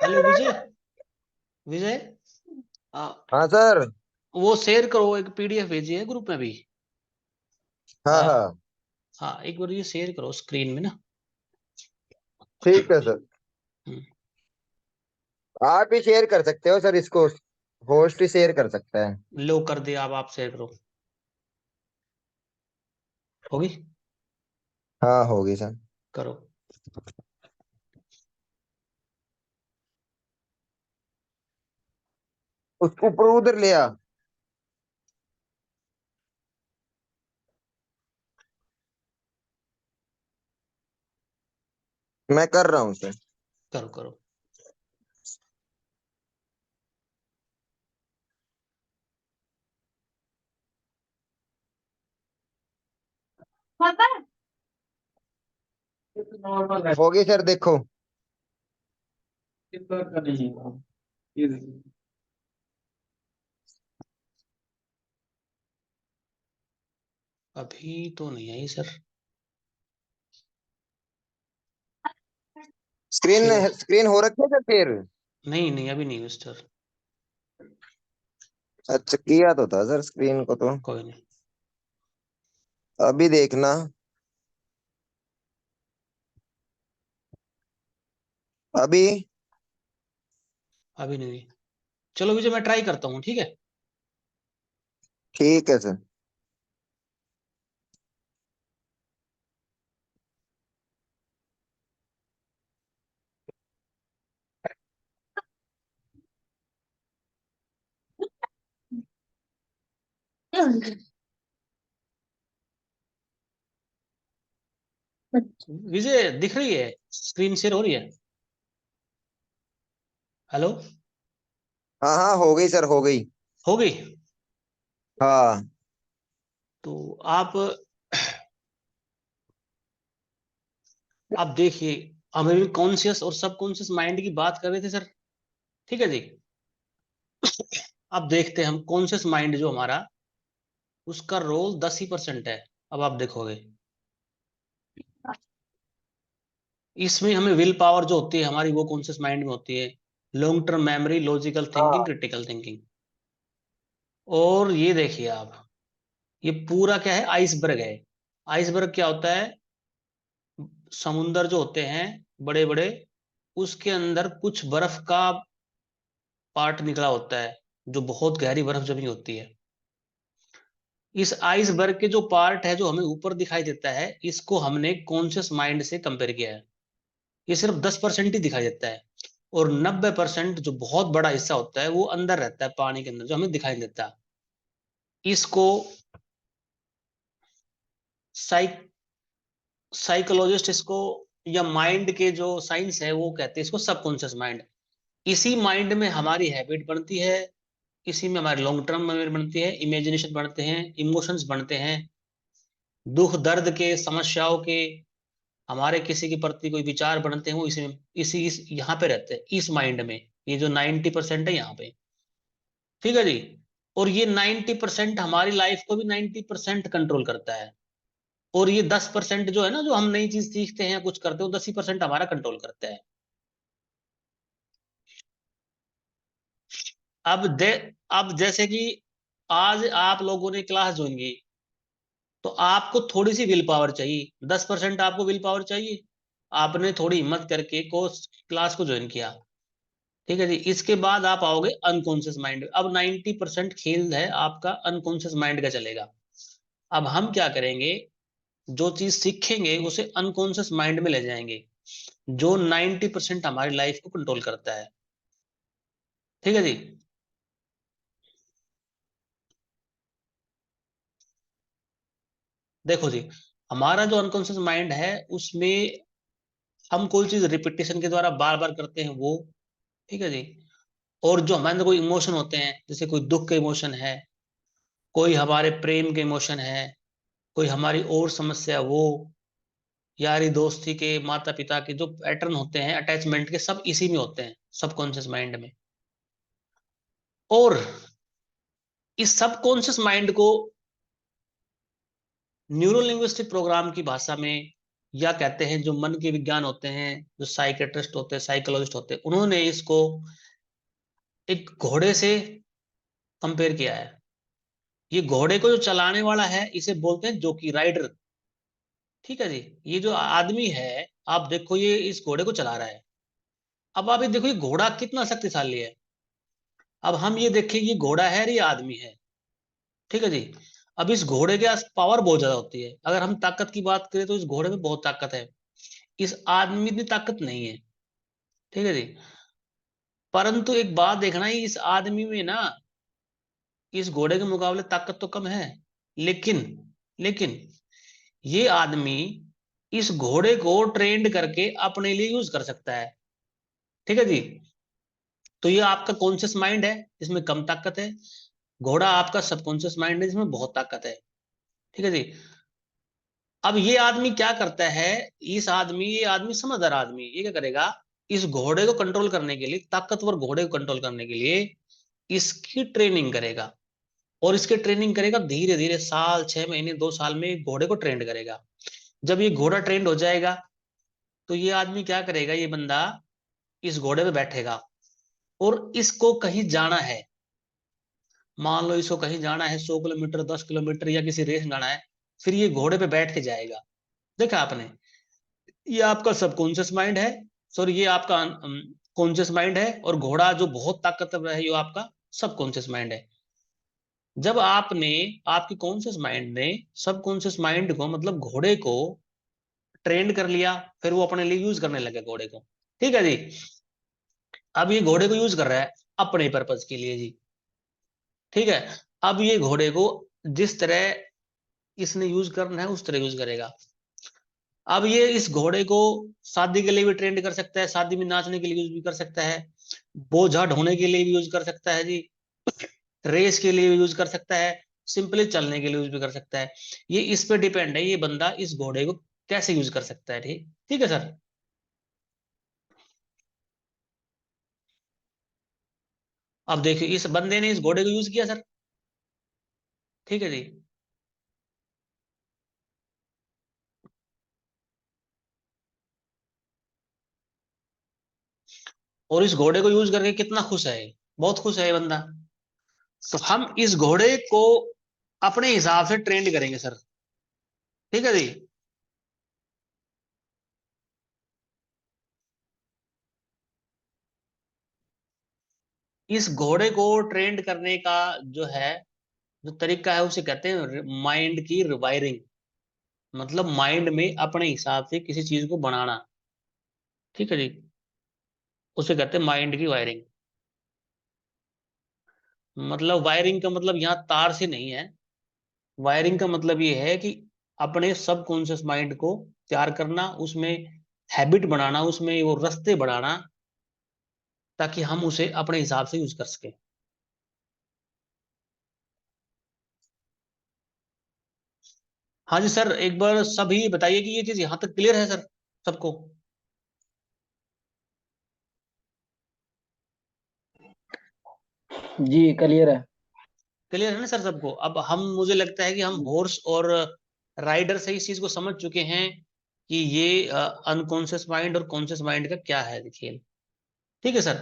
Hello विजय। विजय। आ, हाँ sir. वो share करो, एक पीडीएफ भेजी है ग्रुप में भी। हाँ आ, हाँ। हाँ, एक बार ये शेयर करो स्क्रीन में ना। ठीक है सर। हम्म, आप ही शेयर कर सकते हो सर इसको। होस्ट ही शेयर कर सकता है। लो कर दिया, अब आप शेयर करो। होगी। हाँ होगी सर। करो। उसको ऊपर उधर ले आ। मैं कर रहा हूँ सर। करो करो। होगी सर देखो। अभी तो नहीं आई सर। Screen share. स्क्रीन हो रखी है सर फिर। नहीं नहीं, अभी नहीं हुई सर। अच्छा किया तो था सर स्क्रीन को तो। कोई नहीं। अभी देखना। अभी। अभी नहीं हुई। चलो विजय, मैं ट्राई करता हूँ, ठीक है। ठीक है सर। विजय दिख रही है? स्क्रीन शेयर हो रही है? हेलो। हाँ हाँ हो गई सर हो गई। हो गई। हाँ। तो आप देखिए, हम अभी कॉन्शियस और सबकॉन्शियस माइंड की बात कर रहे थे सर। ठीक है जी। अब देखते हैं हम कॉन्शियस माइंड जो हमारा, उसका रोल 10% है। अब आप देखोगे, इसमें हमें विल पावर जो होती है हमारी, वो कॉन्शियस माइंड में होती है। Long term memory, logical thinking, हाँ क्रिटिकल थिंकिंग। और ये देखिए आप, ये पूरा क्या है, आइसबर्ग है। आइसबर्ग क्या होता है? समुंदर जो होते हैं बड़े बड़े, उसके अंदर कुछ बर्फ का पार्ट निकला होता है, जो बहुत गहरी बर्फ जमी होती है। इस आइसबर्ग के जो पार्ट है जो हमें ऊपर दिखाई देता है, इसको हमने कॉन्शियस माइंड से कंपेयर किया है। ये सिर्फ 10% ही दिखाई देता है। और 90% जो बहुत बड़ा हिस्सा होता है वो अंदर रहता है, पानी के अंदर, जो हमें दिखाई नहीं देता। इसको साइक साइकोलॉजिस्ट इसको, या माइंड के जो साइंस है वो कहते हैं इसको सबकॉन्शियस माइंड। इसी माइंड में हमारी हैबिट बनती है। इसी में हमारी लॉन्ग टर्म मेमोरी बनती है, इमेजिनेशन बनते हैं, इमोशंस बनते हैं, दुख दर्द के, समस्याओं के, हमारे किसी के प्रति कोई विचार बनते हैं, वो यहाँ पे रहते हैं, इस माइंड में। ये जो 90% है यहाँ पे। ठीक है जी। और ये 90% हमारी लाइफ को भी 90% कंट्रोल करता है। और ये 10% जो है ना, जो हम नई चीज सीखते हैं या कुछ करते हो, 10% हमारा कंट्रोल करता है। अब दे अब जैसे कि आज आप लोगों ने क्लास ज्वाइन की, तो आपको थोड़ी सी विल पावर चाहिए, 10% आपको विल पावर चाहिए। आपने थोड़ी हिम्मत करके कोर्स क्लास को ज्वाइन किया। ठीक है जी। इसके बाद आप आओगे अनकॉन्शियस माइंड। अब 90% खेल है आपका अनकॉन्शियस माइंड का चलेगा। अब हम क्या करेंगे, जो चीज सीखेंगे उसे अनकॉन्शियस माइंड में ले जाएंगे, जो 90% हमारी लाइफ को कंट्रोल करता है। ठीक है जी। देखो जी, हमारा जो अनकॉन्शियस माइंड है उसमें हम कोई चीज रिपीटेशन के द्वारा बार बार करते हैं वो। ठीक है जी। और जो हमारे अंदर कोई इमोशन होते हैं, जैसे कोई दुख के इमोशन है, कोई हमारे प्रेम के इमोशन है, कोई हमारी और समस्या, वो यारी दोस्ती के, माता पिता के जो पैटर्न होते हैं अटैचमेंट के, सब इसी में होते हैं, सबकॉन्शियस माइंड में। और इस सबकॉन्शियस माइंड को न्यूरो लिंग्विस्टिक प्रोग्राम की भाषा में, या कहते हैं जो मन के विज्ञान होते हैं, जो साइकेट्रिस्ट होते हैं, साइकोलॉजिस्ट होते हैं, उन्होंने इसको एक घोड़े से कंपेयर किया है। ये घोड़े को जो चलाने वाला है इसे बोलते हैं जॉकी, राइडर। ठीक है जी। ये जो आदमी है, आप देखो ये इस घोड़े को चला रहा है। अब आप ये देखो ये घोड़ा कितना शक्तिशाली है। अब हम ये देखें ये घोड़ा है और ये आदमी है। ठीक है जी। अब इस घोड़े के पास पावर बहुत ज्यादा होती है। अगर हम ताकत की बात करें तो इस घोड़े में बहुत ताकत है, इस आदमी में इतनी ताकत नहीं है। ठीक है जी। परंतु एक बात देखना है, इस आदमी में ना इस घोड़े के मुकाबले ताकत तो कम है, लेकिन लेकिन ये आदमी इस घोड़े को ट्रेंड करके अपने लिए यूज कर सकता है। ठीक है जी। तो ये आपका कॉन्शियस माइंड है जिसमें कम ताकत है, घोड़ा आपका सबकॉन्शियस माइंड है जिसमें बहुत ताकत है। ठीक है जी। अब ये आदमी क्या करता है, ये आदमी समझदार आदमी, ये क्या करेगा, इस घोड़े को कंट्रोल करने के लिए, ताकतवर घोड़े को कंट्रोल करने के लिए इसकी ट्रेनिंग करेगा। और इसके ट्रेनिंग करेगा धीरे धीरे, साल 6 महीने 2 साल में घोड़े को ट्रेंड करेगा। जब ये घोड़ा ट्रेंड हो जाएगा तो ये आदमी क्या करेगा, ये बंदा इस घोड़े पे बैठेगा और इसको कहीं जाना है। मान लो इसको कहीं जाना है, 100 किलोमीटर, 10 किलोमीटर, या किसी रेस में जाना है, फिर ये घोड़े पे बैठ के जाएगा। देखा आपने, ये आपका सबकॉन्शियस माइंड है, सॉरी ये आपका कॉन्शियस माइंड है, और घोड़ा जो बहुत ताकतवर है ये आपका सबकॉन्शियस माइंड है। जब आपने, आपकी कॉन्शियस माइंड ने सबकॉन्शियस माइंड को, मतलब घोड़े को ट्रेंड कर लिया, फिर वो अपने लिए यूज करने लगे घोड़े को। ठीक है जी। अब ये घोड़े को यूज कर रहा है अपने पर्पज के लिए जी। ठीक है। अब ये घोड़े को जिस तरह इसने यूज करना है उस तरह यूज करेगा। अब ये इस घोड़े को शादी के लिए भी ट्रेंड कर सकता है, शादी में नाचने के लिए यूज भी कर सकता है, बोझा ढोने के लिए भी यूज कर सकता है जी, रेस के लिए भी यूज कर सकता है, सिंपली चलने के लिए यूज भी कर सकता है। ये इस पे डिपेंड है, ये बंदा इस घोड़े को कैसे यूज कर सकता है। ठीक ठीक है सर। अब देखिए इस बंदे ने इस घोड़े को यूज किया सर। ठीक है जी। और इस घोड़े को यूज करके कितना खुश है, बहुत खुश है ये बंदा। तो हम इस घोड़े को अपने हिसाब से ट्रेंड करेंगे सर। ठीक है जी। इस घोड़े को ट्रेंड करने का जो है, जो तरीका है, उसे कहते हैं माइंड की रिवायरिंग। मतलब माइंड में अपने हिसाब से किसी चीज को बनाना। ठीक है जी। उसे कहते हैं माइंड की वायरिंग। मतलब वायरिंग का मतलब यहाँ तार से नहीं है। वायरिंग का मतलब ये है कि अपने सबकॉन्शियस माइंड को तैयार करना, उसमें हैबिट बनाना, उसमें वो रास्ते बढ़ाना, ताकि हम उसे अपने हिसाब से यूज कर सके। हाँ जी सर, एक बार सभी बताइए कि ये चीज यहाँ तक क्लियर है सर सबको। जी क्लियर है। क्लियर है ना सर सबको। अब हम, मुझे लगता है कि हम हॉर्स और राइडर से इस चीज को समझ चुके हैं कि ये अनकॉन्शियस माइंड और कॉन्शियस माइंड का क्या है खेल। ठीक है सर।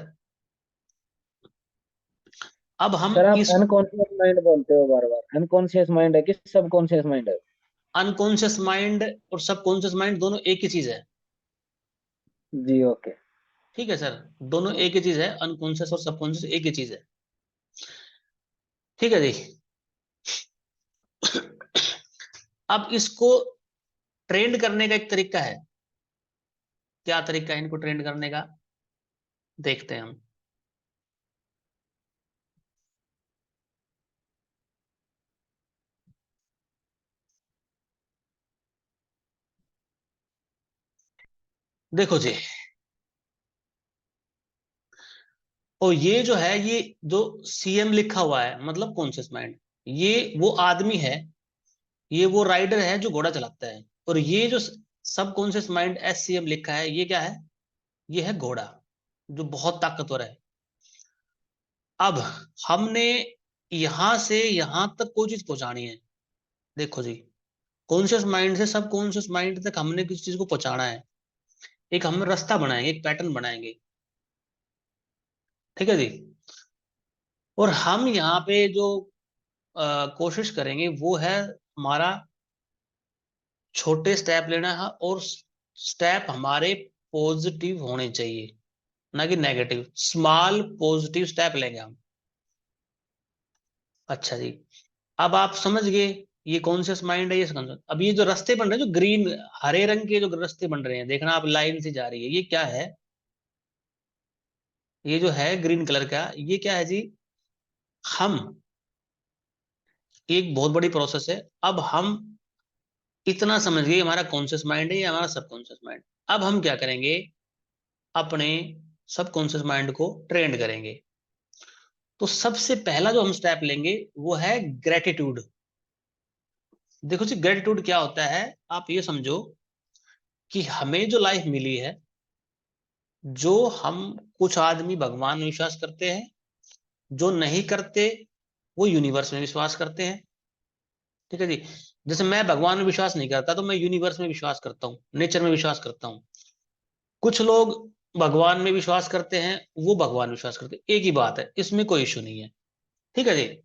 अब हम सर आप इस अनकॉन्शियस माइंड बोलते हो बार बार, अनकॉन्शियस माइंड है कि सबकॉन्शियस माइंड है? अनकॉन्शियस माइंड और सबकॉन्शियस माइंड दोनों एक ही चीज है। जी ओके। ठीक है सर। दोनों एक ही चीज है, अनकॉन्शियस और सबकॉन्शियस एक ही चीज है। ठीक है जी। अब इसको ट्रेंड करने का एक तरीका है। क्या तरीका है इनको ट्रेंड करने का, देखते हैं हम। देखो जी, और ये जो है, ये जो सीएम लिखा हुआ है मतलब कॉन्शियस माइंड, ये वो आदमी है, ये वो राइडर है जो घोड़ा चलाता है। और ये जो सब कॉन्शियस माइंड एससीएम लिखा है, ये क्या है, ये है घोड़ा जो बहुत ताकतवर है। अब हमने यहां से यहां तक कोई चीज पहुंचानी है। देखो जी, कॉन्शियस माइंड से सब कॉन्शियस माइंड तक हमने किसी चीज को पहुंचाना है। एक हम रास्ता बनाएंगे, एक पैटर्न बनाएंगे। ठीक है जी। और हम यहाँ पे जो कोशिश करेंगे वो है हमारा छोटे स्टेप लेना है, और स्टेप हमारे पॉजिटिव होने चाहिए, ना कि नेगेटिव। स्मॉल पॉजिटिव स्टेप लेंगे हम। अच्छा जी। अब आप समझ गए ये कॉन्शियस माइंड है, ये कॉन्शियस। अब ये जो रास्ते बन रहे हैं, जो ग्रीन हरे रंग के जो रास्ते बन रहे हैं, देखना आप लाइन से जा रही है, ये क्या है? ये जो है ग्रीन कलर का, ये क्या है जी? हम, एक बहुत बड़ी प्रोसेस है। अब हम इतना समझ गए हमारा कॉन्शियस माइंड है, ये हमारा सबकॉन्शियस माइंड। अब हम क्या करेंगे? अपने सबकॉन्शियस माइंड को ट्रेंड करेंगे। तो सबसे पहला जो हम स्टेप लेंगे वो है ग्रेटिट्यूड। देखो जी, ग्रेटिट्यूड क्या होता है? आप ये समझो कि हमें जो लाइफ मिली है, जो हम, कुछ आदमी भगवान में विश्वास करते हैं, जो नहीं करते वो यूनिवर्स में विश्वास करते हैं। ठीक है जी। जैसे मैं भगवान में विश्वास नहीं करता, तो मैं यूनिवर्स में विश्वास करता हूँ, नेचर में विश्वास करता हूँ। कुछ लोग भगवान में विश्वास करते हैं, वो भगवान में विश्वास करते हैं, एक ही बात है, इसमें कोई इश्यू नहीं है। ठीक है जी।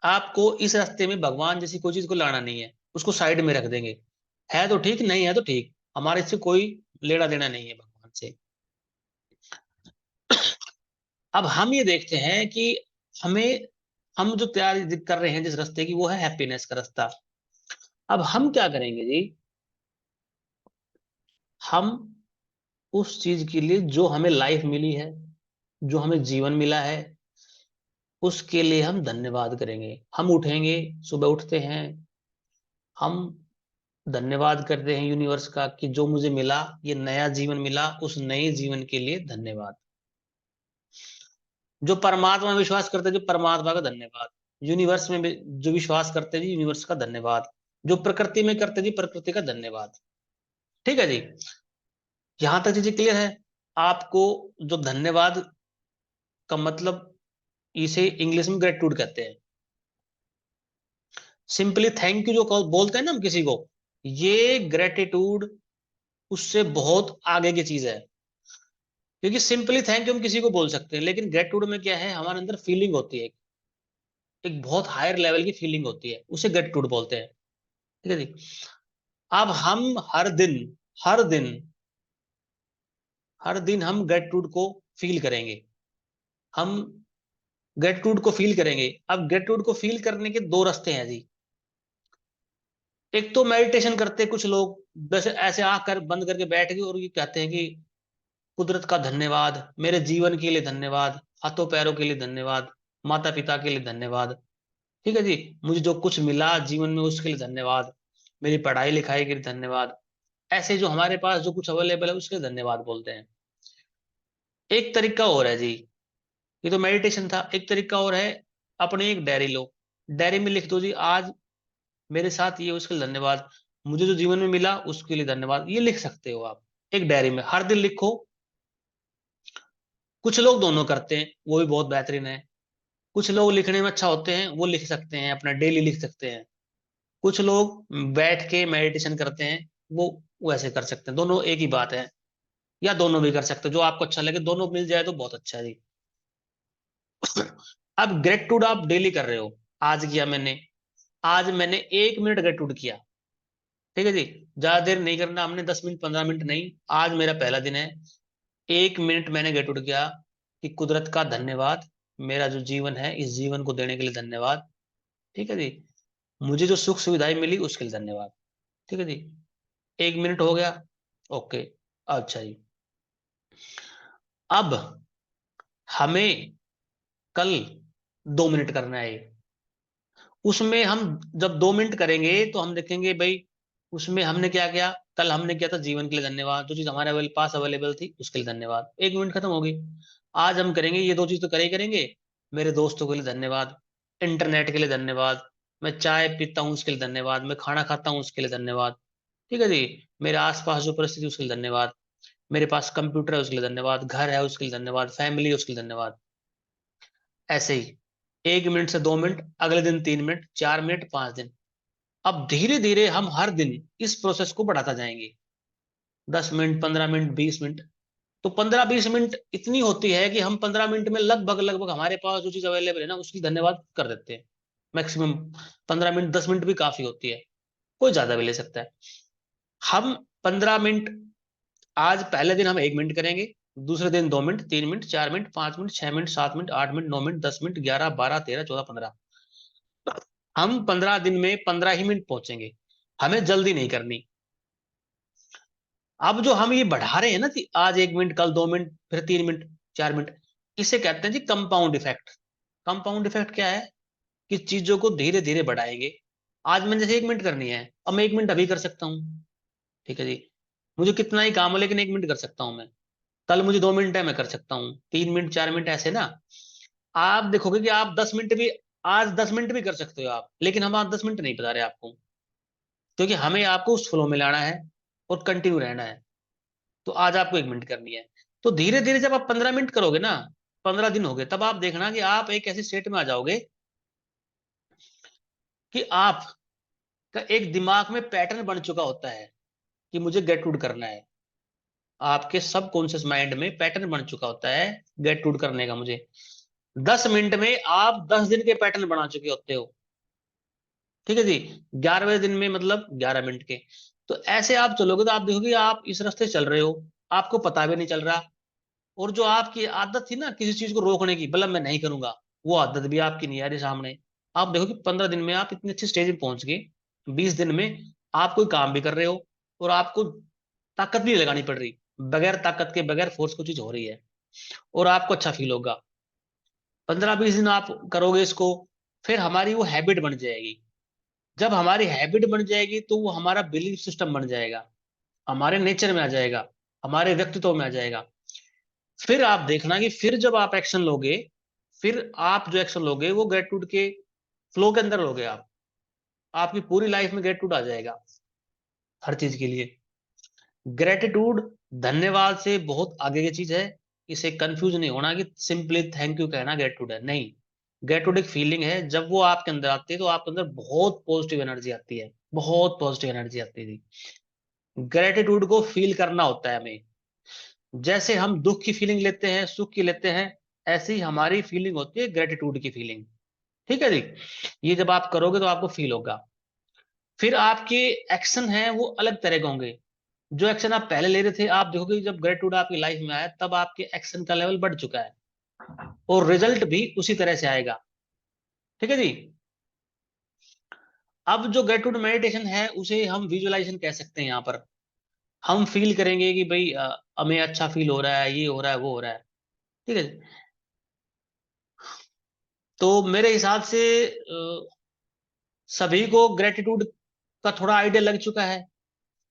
आपको इस रास्ते में भगवान जैसी कोई चीज को लाना नहीं है, उसको साइड में रख देंगे। है तो ठीक, नहीं है तो ठीक, हमारे इससे कोई लेना देना नहीं है भगवान से। अब हम ये देखते हैं कि हमें, हम जो तैयारी कर रहे हैं जिस रास्ते की, वो है हैप्पीनेस का रास्ता। अब हम क्या करेंगे जी? हम उस चीज के लिए, जो हमें लाइफ मिली है, जो हमें जीवन मिला है, उसके लिए हम धन्यवाद करेंगे। हम उठेंगे, सुबह उठते हैं, हम धन्यवाद करते हैं यूनिवर्स का कि जो मुझे मिला, ये नया जीवन मिला, उस नए जीवन के लिए धन्यवाद। जो परमात्मा में विश्वास करते हैं, जो परमात्मा का धन्यवाद। यूनिवर्स में जो विश्वास करते हैं जी, यूनिवर्स का धन्यवाद। जो प्रकृति में करते हैं जी, प्रकृति का धन्यवाद। ठीक है जी। यहां तक चीजें क्लियर है आपको? जो धन्यवाद का मतलब, इसे इंग्लिश में ग्रेटिट्यूड कहते हैं। सिंपली थैंक यू जो बोलते हैं ना हम किसी को, ये ग्रेटिट्यूड उससे बहुत आगे की चीज है। क्योंकि सिंपली थैंक यू हम किसी को बोल सकते हैं, लेकिन ग्रेटिट्यूड में क्या है, हमारे अंदर फीलिंग होती है, एक बहुत हायर लेवल की फीलिंग होती है, उसे ग्रेटिट्यूड बोलते हैं। ठीक है जी। अब हम हर दिन, हर दिन, हर दिन हम ग्रेटिट्यूड को फील करेंगे। हम ग्रेटिट्यूड को फील करेंगे। अब ग्रेटिट्यूड को फील करने के दो रास्ते हैं जी। एक तो मेडिटेशन करते हैं कुछ लोग, वैसे ऐसे आंख कर बंद करके बैठ गए और ये कहते हैं कि कुदरत का धन्यवाद, मेरे जीवन के लिए धन्यवाद, हाथों पैरों के लिए धन्यवाद, माता पिता के लिए धन्यवाद। ठीक है जी। मुझे जो कुछ मिला जीवन में उसके लिए धन्यवाद, मेरी पढ़ाई लिखाई के लिए धन्यवाद। ऐसे जो हमारे पास जो कुछ अवेलेबल है उसके लिए धन्यवाद बोलते हैं। एक तरीका और है जी, ये तो मेडिटेशन था। एक तरीका और है, अपने एक डायरी लो, डायरी में लिख दो जी, आज मेरे साथ ये, उसके लिए धन्यवाद, मुझे जो जीवन में मिला उसके लिए धन्यवाद। ये लिख सकते हो आप एक डायरी में, हर दिन लिखो। कुछ लोग दोनों करते हैं, वो भी बहुत बेहतरीन है। कुछ लोग लिखने में अच्छा होते हैं, वो लिख सकते हैं, अपना डेली लिख सकते हैं। कुछ लोग बैठ के मेडिटेशन करते हैं, वो वैसे कर सकते हैं। दोनों एक ही बात है, या दोनों भी कर सकते हैं, जो आपको अच्छा लगे, दोनों मिल जाए तो बहुत अच्छा है जी। अब ग्रेटिट्यूड आप डेली कर रहे हो, आज किया मैंने, आज मैंने 1 मिनट ग्रेटिट्यूड किया। ठीक है जी। ज्यादा देर नहीं करना हमने, 10 मिनट 15 मिनट नहीं। आज मेरा पहला दिन है, 1 मिनट मैंने ग्रेटिट्यूड किया कि कुदरत का धन्यवाद, मेरा जो जीवन है इस जीवन को देने के लिए धन्यवाद। ठीक है जी। मुझे जो सुख सुविधाएं मिली उसके लिए धन्यवाद। ठीक है जी। 1 मिनट हो गया। ओके। अच्छा जी। अब हमें कल 2 मिनट करना है। उसमें हम जब 2 मिनट करेंगे तो हम देखेंगे भाई, उसमें हमने क्या किया। कल हमने किया था जीवन के लिए धन्यवाद, जो चीज हमारे पास अवेलेबल थी उसके लिए धन्यवाद, 1 मिनट खत्म होगी। आज हम करेंगे ये दो चीज तो करे ही करेंगे। मेरे दोस्तों के लिए धन्यवाद, इंटरनेट के लिए धन्यवाद, मैं चाय पीता हूँ उसके लिए धन्यवाद, मैं खाना खाता हूँ उसके लिए धन्यवाद। ठीक है जी। मेरे आसपास जो परिस्थिति उसके लिए धन्यवाद, मेरे पास कंप्यूटर है उसके लिए धन्यवाद, घर है उसके लिए धन्यवाद, फैमिली है उसके लिए धन्यवाद। ऐसे ही 1 मिनट से 2 मिनट, अगले दिन 3 मिनट, 4 मिनट, 5 दिन। अब धीरे धीरे हम हर दिन इस प्रोसेस को बढ़ाता जाएंगे, 10 मिनट, 15 मिनट, 20 मिनट। तो 15-20 मिनट इतनी होती है कि हम 15 मिनट में लगभग लगभग हमारे पास जो चीज अवेलेबल है ना उसकी धन्यवाद कर देते हैं। मैक्सिमम 15 मिनट, 10 मिनट भी काफी होती है, कोई ज्यादा भी ले सकता है। हम 15 मिनट, आज पहले दिन हम 1 मिनट करेंगे, दूसरे दिन 2 minute, 3 minute, 4 minute, 5 minute, 6 minute, 7 minute, 8 minute, 9 minute, 10 minute, 11, 12, 13, 14, 15। हम 15 दिन में 15 ही मिनट पहुंचेंगे, हमें जल्दी नहीं करनी। अब जो हम ये बढ़ा रहे हैं ना कि आज 1 मिनट, कल 2 मिनट, फिर 3 मिनट, 4 मिनट, इसे कहते हैं जी कंपाउंड इफेक्ट। कंपाउंड इफेक्ट क्या है कि चीजों को धीरे धीरे बढ़ाएंगे। आज मैंने जैसे 1 मिनट करनी है, अब मैं 1 मिनट अभी कर सकता हूँ, ठीक है जी, मुझे कितना ही काम हो लेकिन 1 मिनट कर सकता हूँ मैं। कल मुझे 2 मिनट है, मैं कर सकता हूँ 3 मिनट, 4 मिनट, ऐसे ना। आप देखोगे कि आप 10 मिनट भी, आज 10 मिनट भी कर सकते हो आप, लेकिन हम आज 10 मिनट नहीं बता रहे आपको, क्योंकि हमें आपको उस फ्लो में लाना है और कंटिन्यू रहना है। तो आज आपको 1 मिनट करनी है। तो धीरे धीरे जब आप 15 मिनट करोगे ना, 15 दिन हो गए, तब आप देखना कि आप एक ऐसी स्टेट में आ जाओगे कि आप का एक दिमाग में पैटर्न बन चुका होता है कि मुझे गेट टूड करना है। आपके सबकॉन्शियस माइंड में पैटर्न बन चुका होता है गेट टूड करने का। मुझे 10 मिनट में आप 10 दिन के पैटर्न बना चुके होते हो, ठीक है जी। 11वें दिन में मतलब 11 मिनट के। तो ऐसे आप चलोगे तो आप देखोगे आप इस रास्ते चल रहे हो, आपको पता भी नहीं चल रहा। और जो आपकी आदत थी ना किसी चीज को रोकने की, मतलब मैं नहीं करूंगा, वो आदत भी आपकी नहीं आ रही सामने। आप देखो कि 15 दिन में आप इतनी अच्छी स्टेज में पहुंच गए, 20 दिन में आप कोई काम भी कर रहे हो और आपको ताकत भी लगानी पड़ रही, बगैर ताकत के, बगैर फोर्स को चीज हो रही है, और आपको अच्छा फील होगा। 15-20 दिन आप करोगे इसको, फिर हमारी वो हैबिट बन जाएगी। जब हमारी हैबिट बन जाएगी तो वो हमारा बिलीफ सिस्टम बन जाएगा, हमारे नेचर में आ जाएगा, हमारे व्यक्तित्व में आ जाएगा। फिर आप देखना कि फिर जब आप एक्शन लोगे, फिर आप जो एक्शन लोगे वो ग्रेटिट्यूड के फ्लो के अंदर लोगे आप, आपकी पूरी लाइफ में ग्रेटिट्यूड आ जाएगा हर चीज के लिए। ग्रेटिट्यूड धन्यवाद से बहुत आगे की चीज है। इसे कंफ्यूज नहीं होना कि सिंपली थैंक यू कहना ग्रेटिट्यूड है, नहीं। ग्रेटिट्यूड एक फीलिंग है, जब वो आपके अंदर आती है तो आपके अंदर बहुत पॉजिटिव एनर्जी आती है, बहुत पॉजिटिव एनर्जी आती है। ग्रेटिट्यूड को फील करना होता है हमें। जैसे हम दुख की फीलिंग लेते हैं, सुख की लेते हैं, ऐसी ही हमारी फीलिंग होती है ग्रेटिट्यूड की फीलिंग, ठीक है जी। ये जब आप करोगे तो आपको फील होगा। फिर आपके एक्शन हैं वो अलग तरह के होंगे। जो एक्शन आप पहले ले रहे थे, आप देखोगे जब ग्रेटिट्यूड आपकी लाइफ में आया तब आपके एक्शन का लेवल बढ़ चुका है, और रिजल्ट भी उसी तरह से आएगा, ठीक है जी। अब जो ग्रेटिट्यूड मेडिटेशन है उसे हम विजुअलाइजेशन कह सकते हैं। यहाँ पर हम फील करेंगे कि भाई हमें अच्छा फील हो रहा है, ये हो रहा है, वो हो रहा है, ठीक है जी। तो मेरे हिसाब से सभी को ग्रेटिट्यूड का थोड़ा आइडिया लग चुका है।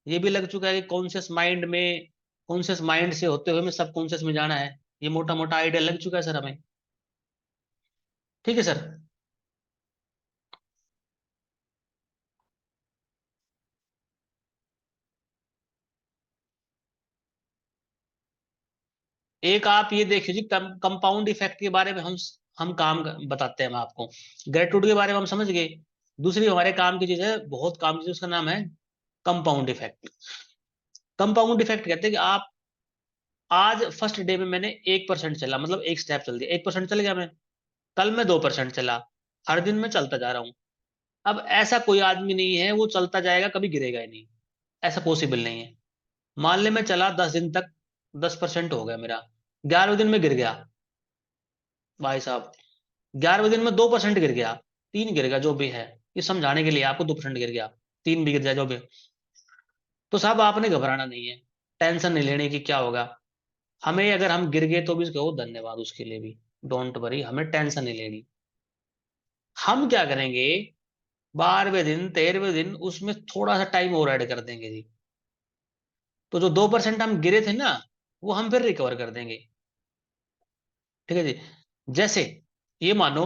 ये भी लग चुका है कि कॉन्शियस माइंड में, कॉन्शियस माइंड से होते हुए हमें सबकॉन्शियस में जाना है। ये मोटा मोटा आइडिया लग चुका है सर हमें, ठीक है सर। एक आप ये देखिए जी, कंपाउंड इफेक्ट के बारे में हम बताते हैं हम आपको। ग्रेटिट्यूड के बारे में हम समझ गए। दूसरी हमारे काम की चीज है, बहुत काम की चीज, उसका नाम है कंपाउंड इफेक्ट। कंपाउंड इफेक्ट कहते हैं कि आप आज फर्स्ट डे में मैंने 1% चला, मतलब एक स्टेप चल दिया, 1% चल गया मैं। कल मैं 2% चला, हर दिन मैं चलता जा रहा हूँ। अब ऐसा कोई आदमी नहीं है वो चलता जाएगा कभी गिरेगा ही नहीं, ऐसा पॉसिबल नहीं है। मान ले मैं चला 10 दिन तक, 10% हो गया मेरा, 11वें दिन में गिर गया भाई साहब, 11वें दिन में 2% गिर गया, 3 गिर गया, जो भी है, ये समझाने के लिए आपको 2% गिर गया, 3 भी गिर जाए जो भी। तो साहब आपने घबराना नहीं है, टेंशन नहीं लेने की क्या होगा। हमें अगर हम गिर गए तो भी कहो धन्यवाद उसके लिए भी, डोंट वरी, हमें टेंशन नहीं लेनी। हम क्या करेंगे, 12वें दिन, 13वें दिन उसमें थोड़ा सा टाइम और ऐड कर देंगे जी। तो जो 2% हम गिरे थे ना, वो हम फिर रिकवर कर देंगे, ठीक है जी। जैसे ये मानो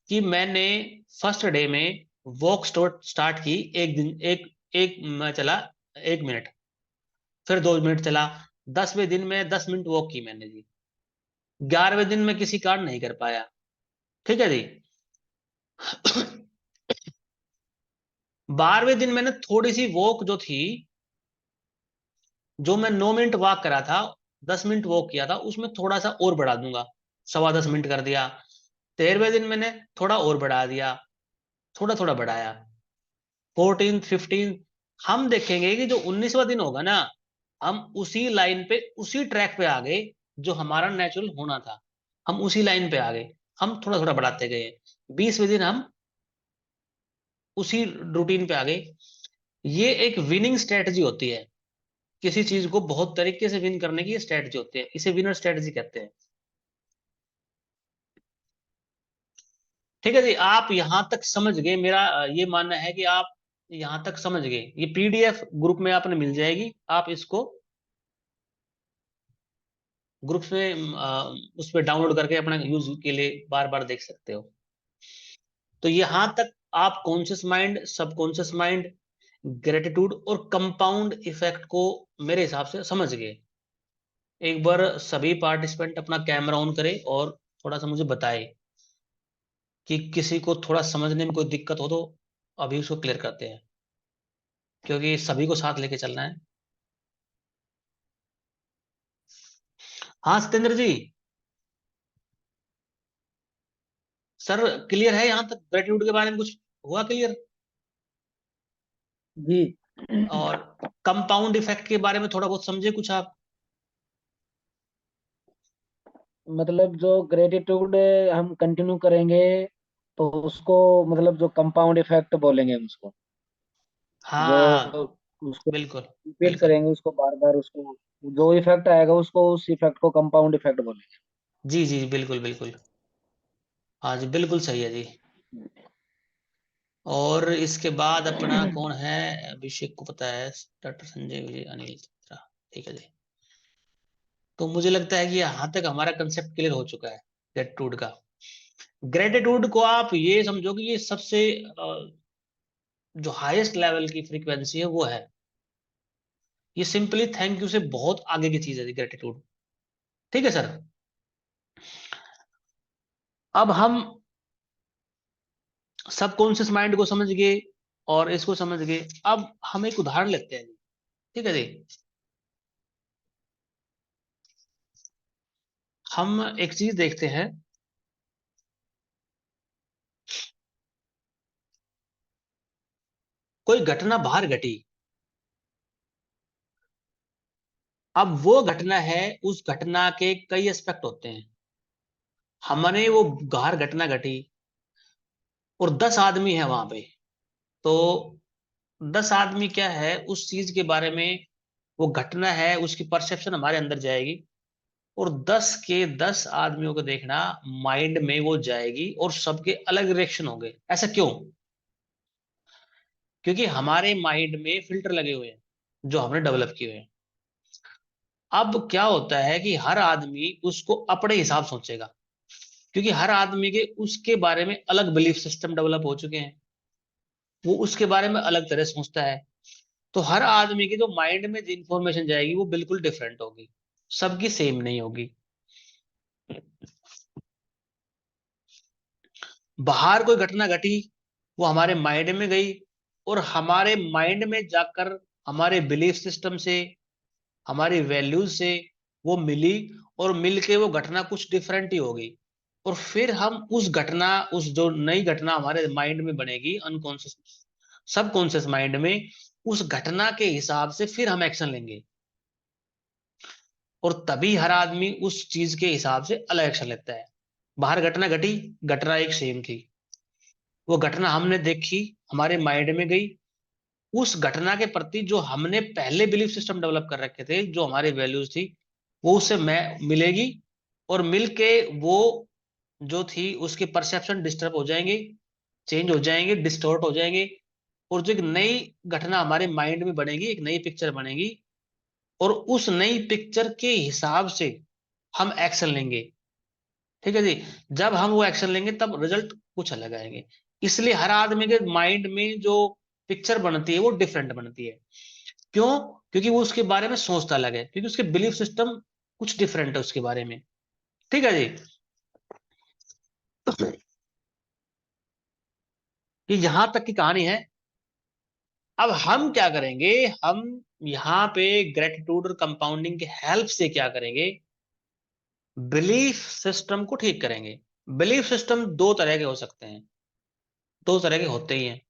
कि मैंने फर्स्ट डे में वॉक स्टार्ट की, एक दिन एक एक मैं चला 1 मिनट, फिर 2 मिनट चला, 10वें दिन में 10 मिनट वॉक की मैंने जी, 11वें दिन में किसी कारण नहीं कर पाया, ठीक है जी। 12वें दिन मैंने थोड़ी सी वॉक जो थी, जो मैं 9 मिनट वॉक करा था, 10 मिनट वॉक किया था, उसमें थोड़ा सा और बढ़ा दूंगा, 10.25 मिनट कर दिया। 13वें दिन मैंने थोड़ा और बढ़ा दिया, थोड़ा थोड़ा बढ़ाया। 14, 15, हम देखेंगे कि जो 19वां दिन होगा ना, हम उसी लाइन पे, उसी ट्रैक पे आ गए जो हमारा नेचुरल होना था। हम उसी लाइन पे आ गए, हम थोड़ा थोड़ा बढ़ाते गए। 20वें दिन हम उसी रूटीन पे आ गए। ये एक विनिंग स्ट्रेटजी होती है, किसी चीज को बहुत तरीके से विन करने की स्ट्रेटजी होती है, इसे विनर स्ट्रेटजी कहते हैं। ठीक है जी, आप यहां तक समझ गए? मेरा ये मानना है कि आप यहां तक समझ गए। ये पीडीएफ ग्रुप में आपने मिल जाएगी, आप इसको ग्रुप में उस पर डाउनलोड करके अपना यूज के लिए बार बार देख सकते हो। तो यहां तक आप conscious mind, subconscious mind, gratitude और कंपाउंड इफेक्ट को मेरे हिसाब से समझ गए। एक बार सभी पार्टिसिपेंट अपना कैमरा ऑन करें और थोड़ा सा मुझे बताएं कि किसी को थोड़ा समझने में कोई दिक्कत हो तो अभी उसको क्लियर करते हैं, क्योंकि सभी को साथ लेके चलना है। हाँ सत्येंद्र जी, सर क्लियर है यहाँ तक? ग्रेटिट्यूड के बारे में कुछ हुआ क्लियर? जी। और कंपाउंड इफेक्ट के बारे में थोड़ा बहुत समझे कुछ आप? मतलब जो ग्रेटिट्यूड हम कंटिन्यू करेंगे तो उसको, मतलब जो कंपाउंड इफेक्ट बोलेंगे हम उसको, जो हाँ उसको बिल्कुल रिपीट बिल्कुल। करेंगे उसको बार बार, उसको जो इफेक्ट आएगा उसको, उस इफेक्ट को कंपाउंड इफेक्ट बोलेंगे। जी जी बिल्कुल बिल्कुल। हाँ जी बिल्कुल सही है जी। और इसके बाद अपना कौन है? अभिषेक को पता है, डॉक्टर संजय, विजय, अनिल चित्रा। ठीक है जी। तो मुझे लगता है कि यहाँ तक हमारा कंसेप्ट क्लियर हो चुका है ग्रेटिट्यूड का। ग्रेटिट्यूड को आप ये समझो कि ये सबसे जो हाईएस्ट लेवल की फ्रीक्वेंसी है वो है। ये सिंपली थैंक यू से बहुत आगे की चीज है ग्रेटिट्यूड। ठीक है सर। अब हम सबकॉन्शियस माइंड को समझ गए और इसको समझ गए। अब हम एक उदाहरण लेते हैं जी। ठीक है जी। हम एक चीज देखते हैं। कोई घटना बाहर घटी, अब वो घटना है, उस घटना के कई एस्पेक्ट होते हैं। हमने वो बाहर घटना घटी और 10 आदमी है वहां पे, तो 10 आदमी क्या है उस चीज के बारे में, वो घटना है उसकी परसेप्शन हमारे अंदर जाएगी, और 10 के 10 आदमियों को देखना माइंड में वो जाएगी और सबके अलग रिएक्शन होंगे। ऐसा क्यों? क्योंकि हमारे माइंड में फिल्टर लगे हुए हैं जो हमने डेवलप किए हुए हैं। अब क्या होता है कि हर आदमी उसको अपने हिसाब सोचेगा, क्योंकि हर आदमी के उसके बारे में अलग बिलीफ सिस्टम डेवलप हो चुके हैं। वो उसके बारे में अलग तरह सोचता है। तो हर आदमी के जो माइंड में जो इंफॉर्मेशन जाएगी वो बिल्कुल डिफरेंट होगी, सबकी सेम नहीं होगी। बाहर कोई घटना घटी, वो हमारे माइंड में गई, और हमारे माइंड में जाकर हमारे बिलीफ सिस्टम से, हमारी वैल्यूज से वो मिली, और मिलके वो घटना कुछ डिफरेंट ही होगी। और फिर हम उस घटना, उस जो नई घटना हमारे माइंड में बनेगी अनकॉन्शियस, सबकॉन्शियस माइंड में, उस घटना के हिसाब से फिर हम एक्शन लेंगे। और तभी हर आदमी उस चीज के हिसाब से अलग एक्शन लेता है। बाहर घटना घटी, घटना एक सेम थी, वो घटना हमने देखी, हमारे माइंड में गई, उस घटना के प्रति जो हमने पहले बिलीफ सिस्टम डेवलप कर रखे थे, जो हमारी वैल्यूज थी, वो उससे मैं मिलेगी, और मिलके वो जो थी उसके परसेप्शन डिस्टर्ब हो जाएंगे, चेंज हो जाएंगे, डिस्टॉर्ट हो जाएंगे। और जो एक नई घटना हमारे माइंड में बनेगी, एक नई पिक्चर बनेगी, और उस नई पिक्चर के हिसाब से हम एक्शन लेंगे। ठीक है जी। जब हम वो एक्शन लेंगे तब रिजल्ट कुछ अलग आएंगे। इसलिए हर आदमी के माइंड में जो पिक्चर बनती है वो डिफरेंट बनती है। क्यों? क्योंकि वो उसके बारे में सोचता अलग है, क्योंकि उसके बिलीफ सिस्टम कुछ डिफरेंट है उसके बारे में। ठीक है जी। ये यहां तक की कहानी है। अब हम क्या करेंगे, हम यहाँ पे ग्रेटिट्यूड और कंपाउंडिंग के हेल्प से क्या करेंगे, बिलीफ सिस्टम को ठीक करेंगे। बिलीफ सिस्टम दो तरह के हो सकते हैं, दो तरह के होते ही हैं,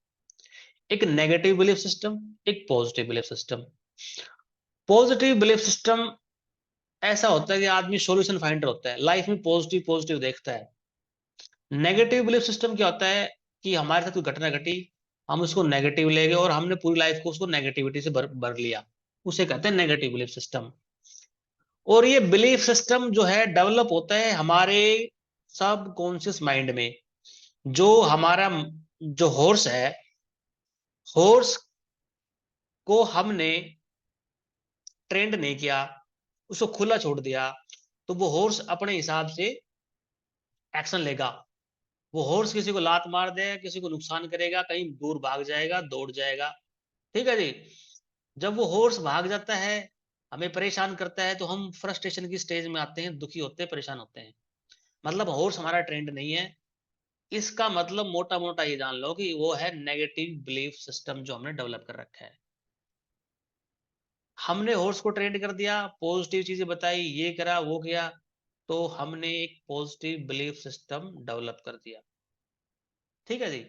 एक नेगेटिव बिलीफ सिस्टम, एक positive belief system. Positive belief system ऐसा होता है कि आदमी सॉल्यूशन फाइंडर होता है, लाइफ में पॉजिटिव पॉजिटिव देखता है। नेगेटिव बिलीफ सिस्टम क्या होता है कि हमारे साथ कोई घटना घटी, हम उसको नेगेटिव ले गए और हमने पूरी लाइफ को उसको नेगेटिविटी से भर भर लिया, उसे कहते हैं नेगेटिव बिलीफ सिस्टम। और ये बिलीफ सिस्टम जो है डेवलप होता है हमारे सब कॉन्शियस माइंड में। जो हमारा जो हॉर्स है, हॉर्स को हमने ट्रेंड नहीं किया, उसको खुला छोड़ दिया, तो वो हॉर्स अपने हिसाब से एक्शन लेगा। वो हॉर्स किसी को लात मार देगा, किसी को नुकसान करेगा, कहीं दूर भाग जाएगा, दौड़ जाएगा। ठीक है जी। जब वो हॉर्स भाग जाता है, हमें परेशान करता है, तो हम फ्रस्ट्रेशन की स्टेज में आते हैं, दुखी होते हैं, परेशान होते हैं। मतलब हॉर्स हमारा ट्रेंड नहीं है। इसका मतलब मोटा मोटा ये जान लो कि वो है नेगेटिव बिलीफ सिस्टम जो हमने डेवलप कर रखा है। हमने हॉर्स को ट्रेंड कर दिया, पॉजिटिव चीजें बताई, ये करा वो किया, तो हमने एक पॉजिटिव बिलीफ सिस्टम डेवलप कर दिया। ठीक है जी।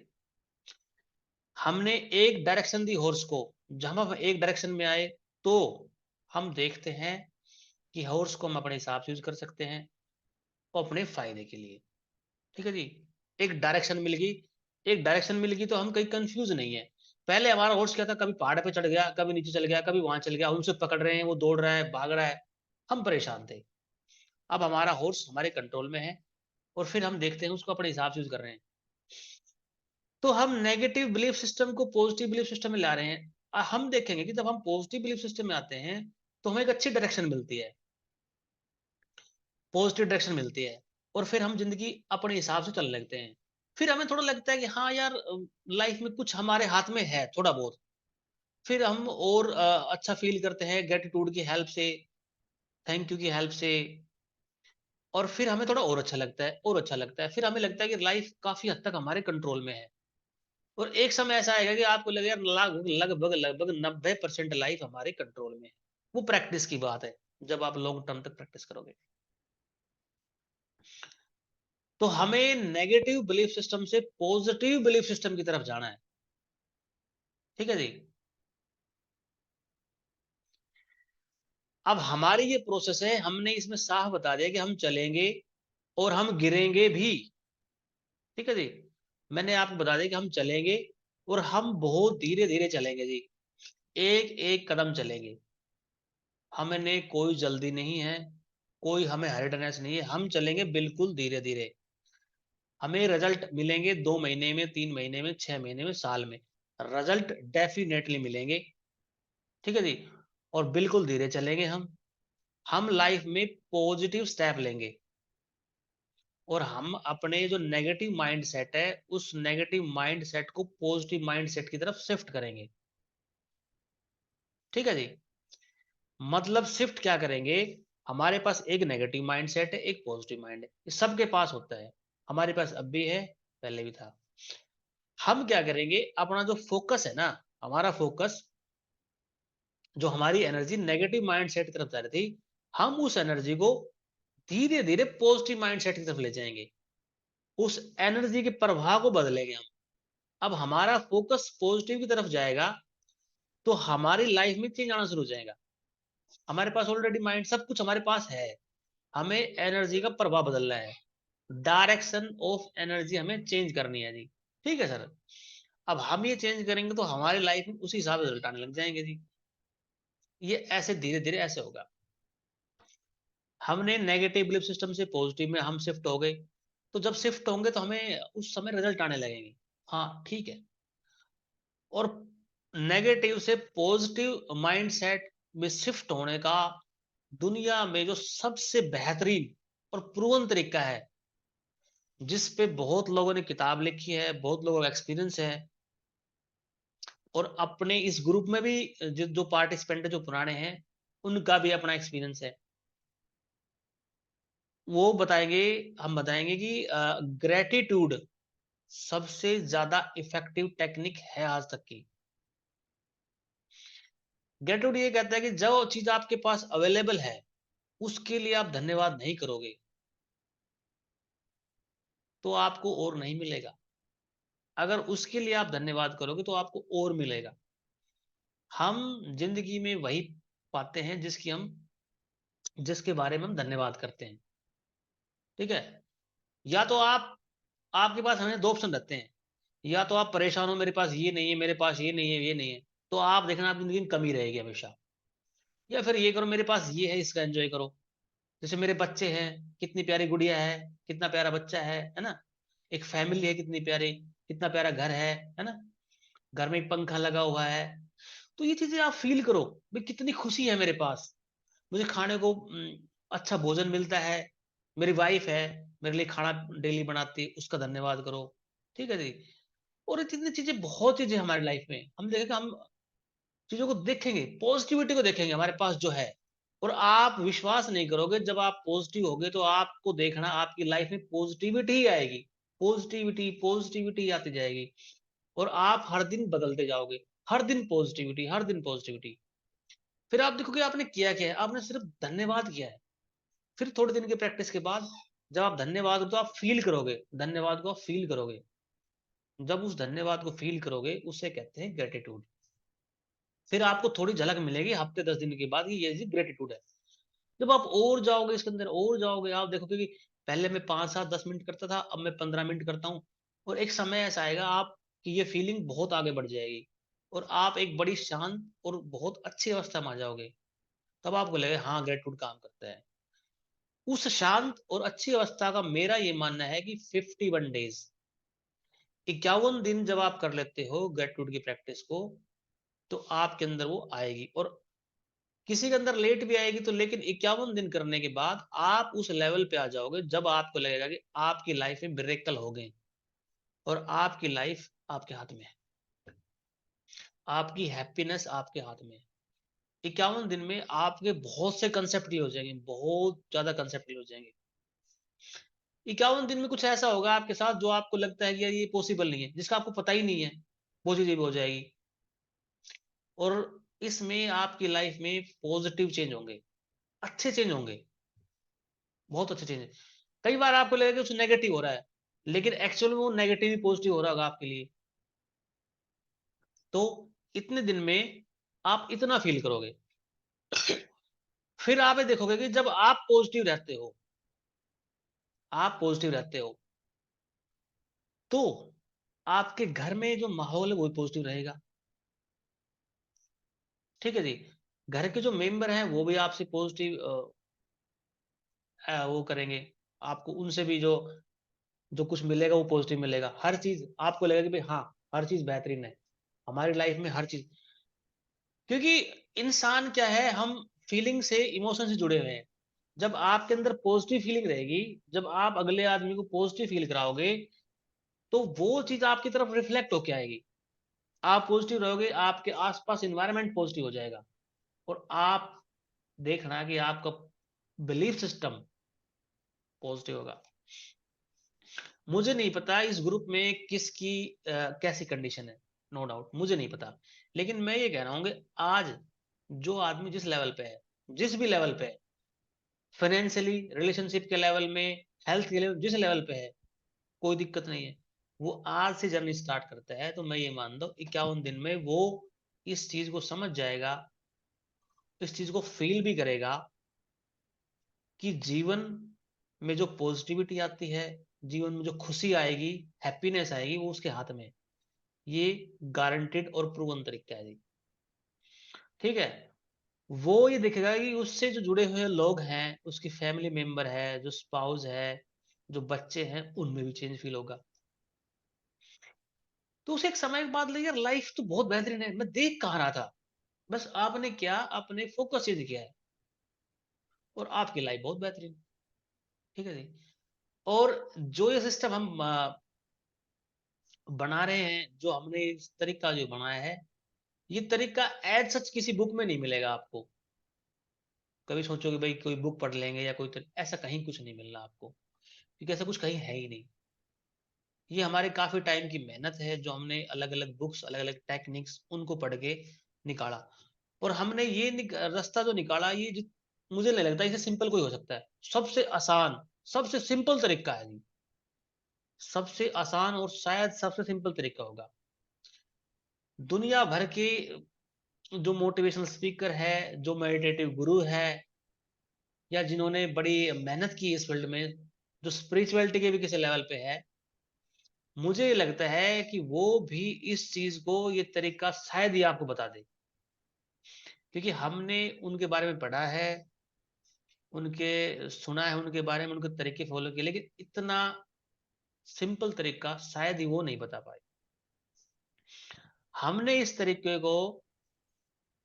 हमने एक डायरेक्शन दी हॉर्स को, जब हम एक डायरेक्शन में आए, तो हम देखते हैं कि हॉर्स को हम अपने हिसाब से यूज कर सकते हैं और अपने फायदे के लिए। ठीक है जी। एक डायरेक्शन मिल गई, एक डायरेक्शन मिल गई तो हम कहीं कंफ्यूज नहीं है। पहले हमारा हॉर्स क्या था, कभी पहाड़ पे चढ़ गया, कभी नीचे चल गया, कभी वहां चल गया, उनसे पकड़ रहे हैं, वो दौड़ रहा है, भाग रहा है, हम परेशान थे। अब हमारा हॉर्स हमारे कंट्रोल में है और फिर हम देखते हैं उसको अपने हिसाब से यूज कर रहे हैं। तो हम नेगेटिव बिलीफ सिस्टम को पॉजिटिव बिलीफ सिस्टम में ला रहे हैं। हम देखेंगे कि जब हम पॉजिटिव बिलीफ सिस्टम में आते हैं, तो हमें एक अच्छी डायरेक्शन मिलती है, पॉजिटिव डायरेक्शन मिलती है, और फिर हम जिंदगी अपने हिसाब से चलने लगते हैं। फिर हमें थोड़ा लगता है कि हाँ यार, लाइफ में कुछ हमारे हाथ में है थोड़ा बहुत। फिर हम और अच्छा फील करते हैं ग्रेटिट्यूड की हेल्प से, थैंक यू की हेल्प से। और फिर हमें थोड़ा और अच्छा लगता है, और अच्छा लगता है, फिर हमें लगता है कि लाइफ काफी हद तक हमारे कंट्रोल में है। और एक समय ऐसा आएगा कि आपको लगेगा यार लगभग लगभग 90% लाइफ हमारे कंट्रोल में है। वो प्रैक्टिस की बात है, जब आप लॉन्ग टर्म तक प्रैक्टिस करोगे। तो हमें नेगेटिव बिलीफ सिस्टम से पॉजिटिव बिलीफ सिस्टम की तरफ जाना है। ठीक है जी। अब हमारी ये प्रोसेस है, हमने इसमें साफ बता दिया कि हम चलेंगे और हम गिरेंगे भी। ठीक है जी। मैंने आपको बता दिया कि हम चलेंगे और हम बहुत धीरे धीरे चलेंगे जी, एक एक कदम चलेंगे। हमने कोई जल्दी नहीं है, कोई हमें हरिडनेस नहीं है, हम चलेंगे बिल्कुल धीरे धीरे। हमें रिजल्ट मिलेंगे 2 महीने में, 3 महीने में, 6 महीने में, साल में, रिजल्ट डेफिनेटली मिलेंगे। ठीक है जी। और बिल्कुल धीरे चलेंगे हम लाइफ में पॉजिटिव स्टेप लेंगे, और हम अपने जो नेगेटिव माइंड सेट है, उस नेगेटिव माइंड सेट को पॉजिटिव माइंड सेट की तरफ शिफ्ट करेंगे। ठीक है जी। मतलब शिफ्ट क्या करेंगे, हमारे पास एक नेगेटिव माइंड सेट है, एक पॉजिटिव माइंड है, ये सबके पास होता है, हमारे पास अब भी है, पहले भी था। हम क्या करेंगे, अपना जो फोकस है ना, हमारा फोकस, जो हमारी एनर्जी नेगेटिव माइंड सेट की तरफ जा रही थी, हम उस एनर्जी को धीरे धीरे पॉजिटिव माइंड सेट की तरफ ले जाएंगे, उस एनर्जी के प्रवाह को बदलेंगे हम। अब हमारा फोकस पॉजिटिव की तरफ जाएगा, तो हमारी लाइफ में चेंज आना शुरू हो जाएगा। हमारे पास ऑलरेडी माइंड सब कुछ हमारे पास है, हमें एनर्जी का प्रवाह बदलना है, डायरेक्शन ऑफ एनर्जी हमें चेंज करनी है जी। ठीक है सर। अब हम ये चेंज करेंगे तो हमारी लाइफ में उसी हिसाब से रिजल्ट आने लग जाएंगे जी। ये ऐसे धीरे धीरे ऐसे होगा। हमने नेगेटिव बिलीफ सिस्टम से पॉजिटिव में हम शिफ्ट हो गए, तो जब शिफ्ट होंगे तो हमें उस समय रिजल्ट आने लगेंगे। हाँ ठीक है। और नेगेटिव से पॉजिटिव माइंडसेट में शिफ्ट होने का दुनिया में जो सबसे बेहतरीन और प्रूवन तरीका है, जिस पे बहुत लोगों ने किताब लिखी है, बहुत लोगों का एक्सपीरियंस है, और अपने इस ग्रुप में भी जो पार्टिसिपेंट है, जो पुराने हैं, उनका भी अपना एक्सपीरियंस है। वो बताएंगे, हम बताएंगे कि ग्रेटिट्यूड सबसे ज्यादा इफेक्टिव टेक्निक है आज तक की। ग्रेटिट्यूड ये कहता है कि जो चीज आपके पास अवेलेबल है उसके लिए आप धन्यवाद नहीं करोगे तो आपको और नहीं मिलेगा। अगर उसके लिए आप धन्यवाद करोगे तो आपको और मिलेगा। हम जिंदगी में वही पाते हैं जिसके बारे में हम धन्यवाद करते हैं। ठीक है। या तो आपके पास हमें दो ऑप्शन रहते हैं, या तो आप परेशान हो, मेरे पास ये नहीं है, मेरे पास ये नहीं है, ये नहीं है, तो आप देखना आपकी जिंदगी में कमी रहेगी हमेशा। या फिर ये करो, मेरे पास ये है, इसका एंजॉय करो। जैसे मेरे बच्चे हैं, कितनी प्यारी गुड़िया है, कितना प्यारा बच्चा है ना। एक फैमिली है कितनी प्यारी, कितना प्यारा घर है ना। घर में एक पंखा लगा हुआ है। तो ये चीजें आप फील करो, भाई कितनी खुशी है मेरे पास, मुझे खाने को अच्छा भोजन मिलता है, मेरी वाइफ है मेरे लिए खाना डेली बनाती है, उसका धन्यवाद करो। ठीक है जी। और इतनी चीजें, बहुत चीजें हमारी लाइफ में हम देखेंगे, हम चीजों को देखेंगे, पॉजिटिविटी को देखेंगे हमारे पास जो है। और आप विश्वास नहीं करोगे, जब आप पॉजिटिव होगे तो आपको देखना आपकी लाइफ में पॉजिटिविटी ही आएगी। पॉजिटिविटी पॉजिटिविटी आती जाएगी। और आप हर दिन बदलते जाओगे। हर दिन पॉजिटिविटी, हर दिन पॉजिटिविटी। फिर आप देखोगे आपने किया क्या है, आपने सिर्फ धन्यवाद किया है। फिर थोड़े दिन की प्रैक्टिस के बाद जब आप धन्यवाद तो आप फील करोगे, धन्यवाद को आप फील करोगे। जब उस धन्यवाद को फील करोगे उसे कहते हैं ग्रेटिट्यूड। फिर आपको थोड़ी झलक मिलेगी हफ्ते 10 दिन के बाद कि ये ग्रेटिट्यूड है। जब आप और जाओगे इसके अंदर, और जाओगे, आप देखोगे कि पहले मैं 5 7 10 मिनट करता था, अब मैं 15 मिनट करता हूँ। और एक समय ऐसा आएगा आप कि ये फीलिंग बहुत आगे बढ़ जाएगी, और आप एक बड़ी शांत और बहुत अच्छी अवस्था में आ जाओगे। तब आपको लगेगा हाँ ग्रेटिट्यूड काम करता है। उस शांत और अच्छी अवस्था का मेरा ये मानना है कि 51 डेज, 51 दिन जब आप कर लेते हो ग्रेटिट्यूड की प्रैक्टिस को, तो आपके अंदर वो आएगी। और किसी के अंदर लेट भी आएगी तो, लेकिन 51 दिन करने के बाद आप उस लेवल पे आ जाओगे जब आपको लगेगा कि आपकी लाइफ में मिरेकल हो गए, और आपकी लाइफ आपके हाथ में है, आपकी हैप्पीनेस आपके हाथ में है। 51 दिन में आपके बहुत से कंसेप्ट क्लियर हो जाएंगे, बहुत ज्यादा कंसेप्ट क्लियर हो जाएंगे। 51 दिन में कुछ ऐसा होगा आपके साथ जो आपको लगता है कि यार ये पॉसिबल नहीं है, जिसका आपको पता ही नहीं है, वो चीज हो जाएगी। और इसमें आपकी लाइफ में पॉजिटिव चेंज होंगे, अच्छे चेंज होंगे, बहुत अच्छे चेंज। कई बार आपको लगेगा कि कुछ नेगेटिव हो रहा है, लेकिन एक्चुअल में वो नेगेटिव ही पॉजिटिव हो रहा होगा आपके लिए। तो इतने दिन में आप इतना फील करोगे। फिर आप ये देखोगे कि जब आप पॉजिटिव रहते हो, आप पॉजिटिव रहते हो, तो आपके घर में जो माहौल है वो पॉजिटिव रहेगा। ठीक है जी। घर के जो मेंबर हैं वो भी आपसे पॉजिटिव वो करेंगे। आपको उनसे भी जो जो कुछ मिलेगा वो पॉजिटिव मिलेगा। हर चीज आपको लगेगा कि भाई हाँ, हर चीज बेहतरीन है हमारी लाइफ में, हर चीज। क्योंकि इंसान क्या है, हम फीलिंग से, इमोशन से जुड़े हुए हैं। जब आपके अंदर पॉजिटिव फीलिंग रहेगी, जब आप अगले आदमी को पॉजिटिव फील कराओगे, तो वो चीज आपकी तरफ रिफ्लेक्ट होके आएगी। आप पॉजिटिव रहोगे, आपके आसपास इन्वायरमेंट पॉजिटिव हो जाएगा। और आप देखना कि आपका बिलीफ सिस्टम पॉजिटिव होगा। मुझे नहीं पता इस ग्रुप में किसकी कैसी कंडीशन है, नो डाउट मुझे नहीं पता। लेकिन मैं ये कह रहा हूँ कि आज जो आदमी जिस लेवल पे है, जिस भी लेवल पे है, फाइनेंशियली, रिलेशनशिप के लेवल में, हेल्थ के लेवल, जिस लेवल पे है, कोई दिक्कत नहीं है, वो आज से जर्नी स्टार्ट करता है, तो मैं ये मानता हूँ 51 दिन में वो इस चीज को समझ जाएगा, इस चीज को फील भी करेगा कि जीवन में जो पॉजिटिविटी आती है, जीवन में जो खुशी आएगी, हैप्पीनेस आएगी, वो उसके हाथ में है। ये गारंटेड और प्रूवन तरीका है जी। ठीक है। वो ये देखेगा कि उससे जो जुड़े हुए लोग हैं, उसकी फैमिली मेंबर है, जो स्पाउस है, जो बच्चे हैं, उनमें भी चेंज फील होगा। तो उसे एक समय के बाद लगे यार लाइफ तो बहुत बेहतरीन है, मैं देख कहाँ रहा था। बस आपने क्या, अपने फोकस चेंज किया है, और आपकी लाइफ बहुत बेहतरीन। ठीक है जी। और जो ये सिस्टम हम बना रहे हैं, जो हमने इस तरीका जो बनाया है, ये तरीका एज सच किसी बुक में नहीं मिलेगा आपको। कभी सोचो कि भाई कोई बुक पढ़ लेंगे या कोई ऐसा कहीं कुछ नहीं मिलना आपको, क्योंकि ऐसा कुछ कहीं है ही नहीं। ये हमारे काफी टाइम की मेहनत है, जो हमने अलग अलग बुक्स, अलग अलग टेक्निक्स, उनको पढ़ के निकाला। और हमने ये रास्ता जो निकाला, मुझे नहीं लगता इसे सिंपल कोई हो सकता है। सबसे आसान, सबसे सिंपल तरीका है जी, सबसे आसान और शायद सबसे सिंपल तरीका होगा। दुनिया भर के जो मोटिवेशनल स्पीकर है, जो मेडिटेटिव गुरु है, या जिन्होंने बड़ी मेहनत की इस फील्ड में, जो स्पिरिचुअलिटी के भी किसी लेवल पे है, मुझे लगता है कि वो भी इस चीज को, ये तरीका शायद ही आपको बता दे। क्योंकि हमने उनके बारे में पढ़ा है, उनके सुना है, उनके बारे में उनके तरीके फॉलो किए, लेकिन इतना सिंपल तरीका शायद ही वो नहीं बता पाए। हमने इस तरीके को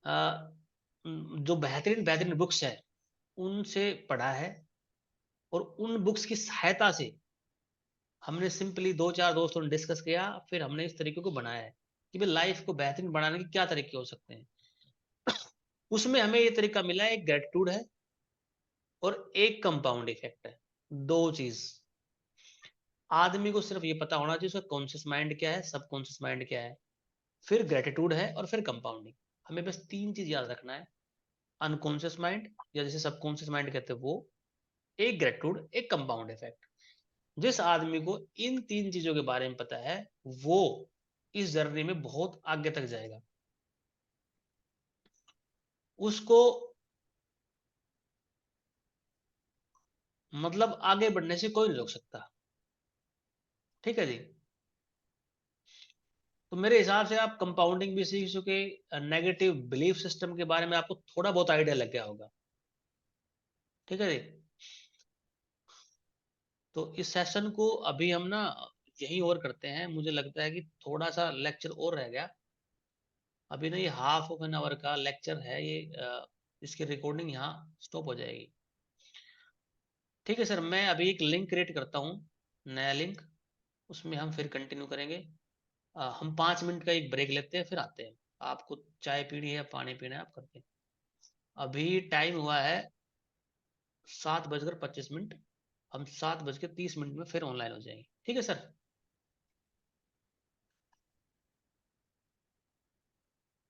अ, जो बेहतरीन बेहतरीन बुक्स है उनसे पढ़ा है, और उन बुक्स की सहायता से हमने सिंपली दो चार दोस्तों ने डिस्कस किया, फिर हमने इस तरीके को बनाया है कि भाई लाइफ को बेहतरीन बनाने के क्या तरीके हो सकते हैं। उसमें हमें ये तरीका मिला है, एक ग्रेटिट्यूड है और एक कंपाउंड इफेक्ट है। दो चीज आदमी को सिर्फ ये पता होना चाहिए, उसका कॉन्शियस माइंड क्या है, सबकॉन्शियस माइंड क्या है, फिर ग्रेटिट्यूड है, और फिर कंपाउंडिंग। हमें बस तीन चीज याद रखना है, अनकॉन्शियस माइंड या जिसे सबकॉन्शियस माइंड कहते हैं वो, एक ग्रेटिट्यूड, एक कंपाउंड इफेक्ट। जिस आदमी को इन तीन चीजों के बारे में पता है, वो इस जर्नी में बहुत आगे तक जाएगा। उसको मतलब आगे बढ़ने से कोई नहीं रोक सकता। ठीक है जी। तो मेरे हिसाब से आप कंपाउंडिंग भी सीख चुके, नेगेटिव बिलीफ सिस्टम के बारे में आपको थोड़ा बहुत आइडिया लग गया होगा। ठीक है जी। तो इस सेशन को अभी हम ना यहीं और करते हैं, मुझे लगता है कि थोड़ा सा लेक्चर और रह गया। अभी ना ये हाफ ऑफ एन आवर का लेक्चर है ये, इसकी रिकॉर्डिंग यहाँ स्टॉप हो जाएगी। ठीक है सर, मैं अभी एक लिंक क्रिएट करता हूँ, नया लिंक, उसमें हम फिर कंटिन्यू करेंगे। हम 5 मिनट का एक ब्रेक लेते हैं, फिर आते हैं। आपको चाय पीनी है, पानी पीना है, आप करते हैं। अभी टाइम हुआ है 7:25। हम 7:30 में फिर ऑनलाइन हो जाएंगे। ठीक है सर।